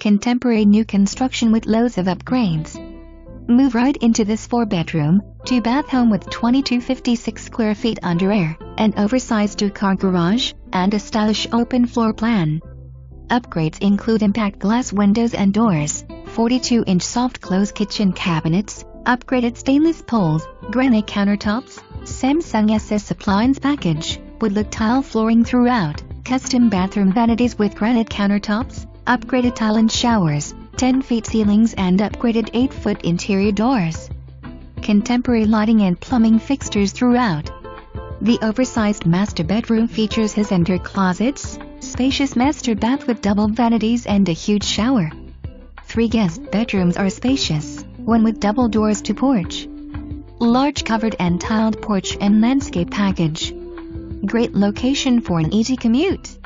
Contemporary new construction with loads of upgrades. Move right into this 4-bedroom, 2-bath home with 2256 square feet under air, an oversized 2-car garage, and a stylish open floor plan. Upgrades include impact glass windows and doors, 42-inch soft-close kitchen cabinets, upgraded stainless poles, granite countertops, Samsung SS appliance package, wood-look tile flooring throughout, custom bathroom vanities with granite countertops, upgraded tile and showers, 10-feet ceilings and upgraded 8-foot interior doors. Contemporary lighting and plumbing fixtures throughout. The oversized master bedroom features his enter closets, spacious master bath with double vanities and a huge shower. 3 guest bedrooms are spacious, one with double doors to porch. Large covered and tiled porch and landscape package. Great location for an easy commute.